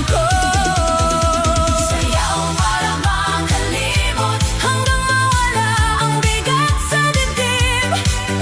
ko. Sayaw para makalimot, hanggang mawala ang bigat sa dibdib.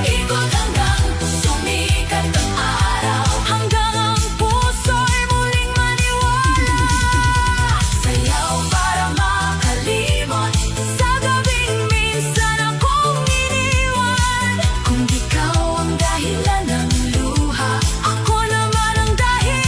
Ikot hanggang sumikat ang araw, hanggang ang puso'y muling maniwala. Sayaw para makalimot sa gabing minsan akong iniwan. Kung ikaw ang dahilan ng luha, ako naman ang dahilan.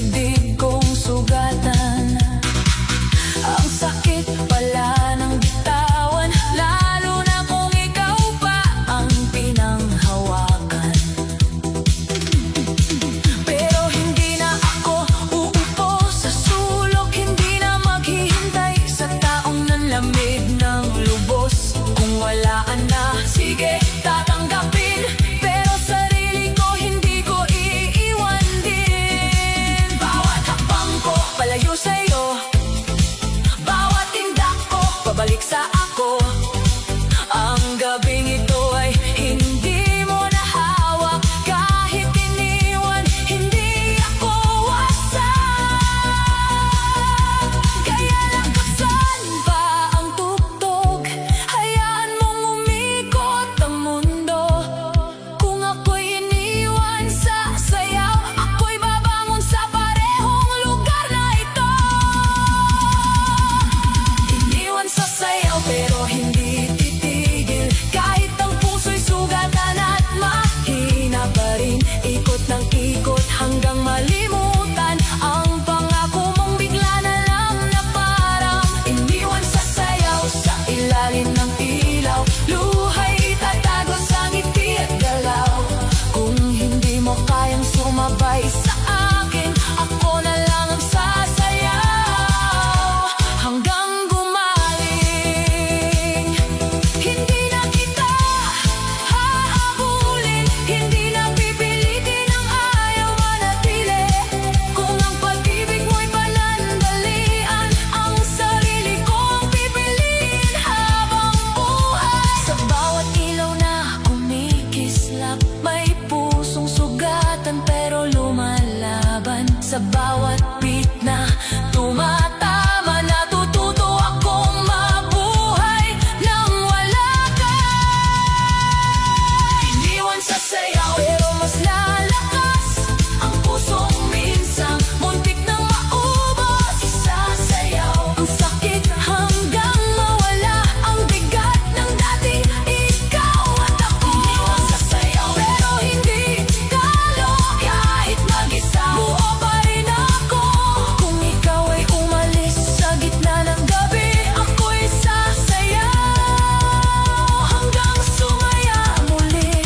dibdib kong sugatan. Ang sakit pala ng bitawan, lalo na kung ikaw pa ang pinanghawakan. Pero hindi na ako uupo sa sulok, hindi na maghihintay sa taong nanlamig ng lubos. Kung walaan na, sige, tatanggapin, pero sarili ko hindi ko iiwan din. Bawat hakbang ko palayo sa'yo, bawat tindak ko pabalik sa ako. Ang gabing ito ay hindi mo na hawak, kahit iniwan, hindi ako wasak. Kaya lakasan pa ang tugtog, hayaan mong umikot ang mundo. Kung ako'y iniwan sa sayaw, ako'y babangon sa parehong lugar na ito. Iniwan sa sayaw pero hindi titigil, kahit ang puso'y sugatan at mahina pa rin. Ikot ng ikot hanggang malimutan ang pangako mong bigla na lang na parang iniwan sa sayaw. Sa ilalim ng ilaw, luha'y itatago sa ngiti at galaw. Kung hindi mo kayang sumabay sa akin, ako na lang ang sasayaw hanggang gumaling. Hindi na kita hahabulin, hindi na pipilitin ang ayaw manatili. Kung ang pag-ibig mo'y panandalian, ang sarili kong pipiliin habang buhay. Sa bawat ilaw na kumikislap, may pusong sugatan pero lumalaban. Sa bawat beat na tumatama, natututo akong mabuhay nang wala ka. Iniwan sa sayaw pero mas lalakas ang pusong minsang muntik nang maubos. Isasayaw ang sakit hanggang mawala ang bigat ng dati. Ikaw at ako, iniwan sa sayaw pero hindi talo. Kahit mag-isa, buo pa rin ako. Kung ikaw ay umalis sa gitna ng gabi, ako'y sasayaw hanggang sumaya muli.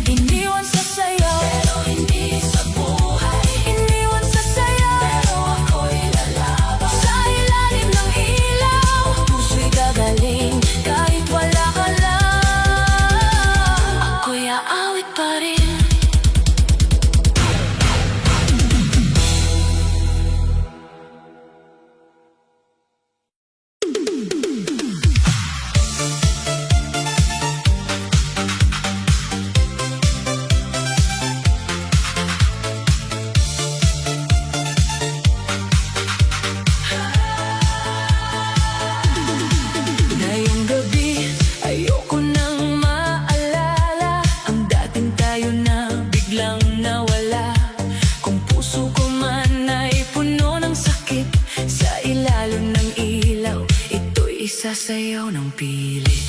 Iniwan sa sayaw pero hindi sa buhay, iniwan sa sayaw pero ako'y lalaban. Sa ilalim ng ilaw, puso'y gagaling, kahit wala ka lang, ako'y aawit pa rin. Ngayong gabi, ayoko nang maalala ang dating tayo na biglang nawala. Kung puso ko man ay puno ng sakit, sa ilalim ng ilaw, ito'y isasayaw ng pilit.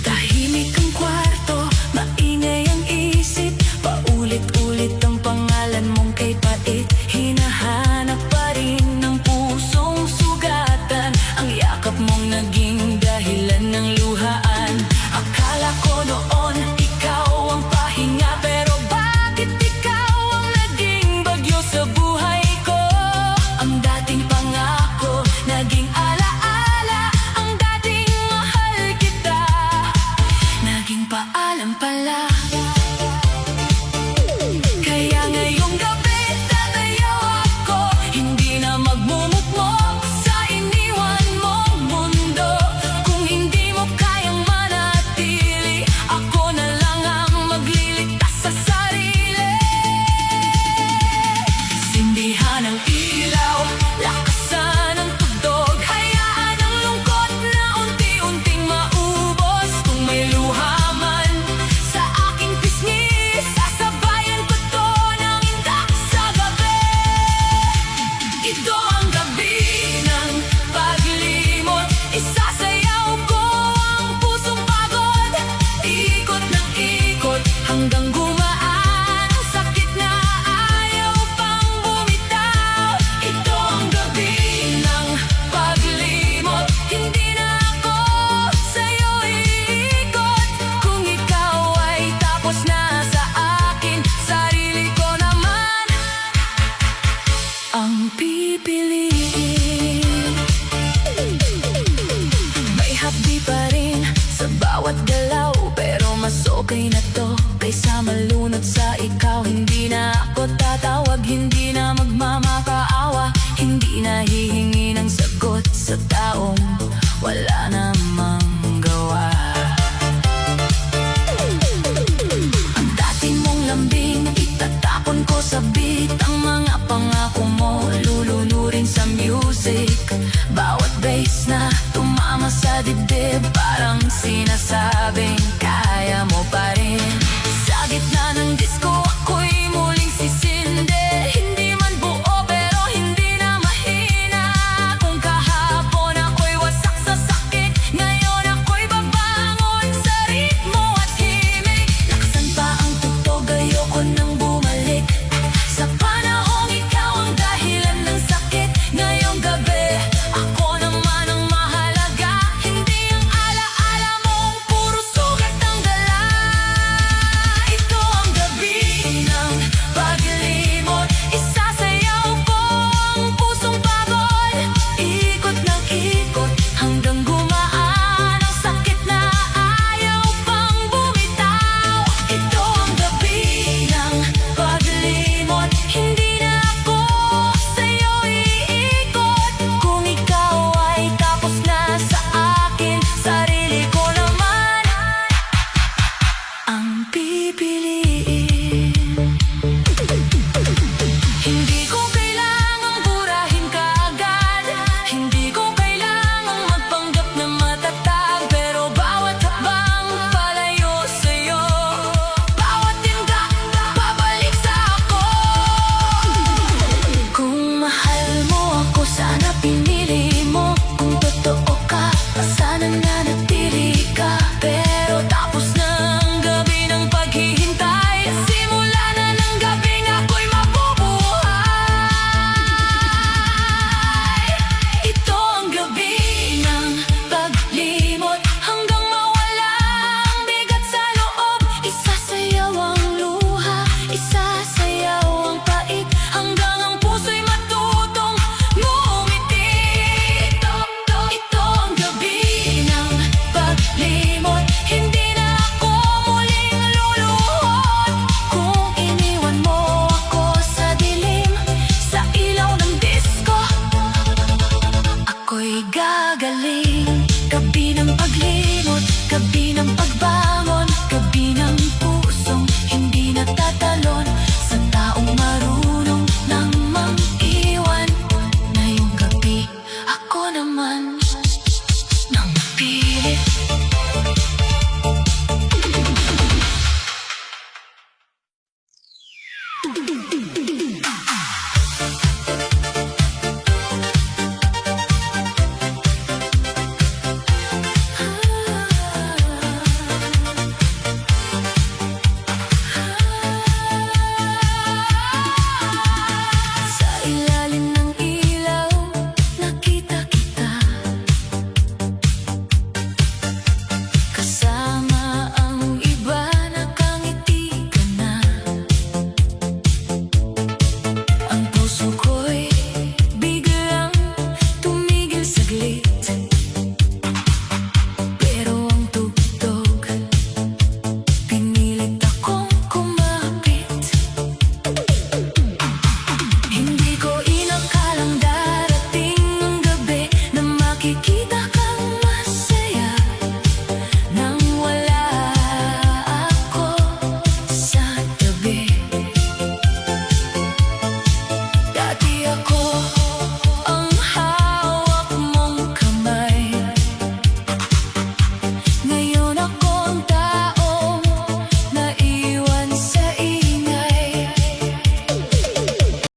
Tahimik ang kwarto, maingay ang isip, paulit-ulit ang pangalan mong kay pait. Hinahanap pa rin ng pusong sugatan, ang yakap mong naging dahilan ng luhaan. Akala ko noon ikaw ang pahinga, pero bakit ikaw ang naging bagyo sa buhay ko? Ang dating pangako naging alaala, Kapag hindi na magmamakaawa, hindi na hihingi ng sagot sa taong wala na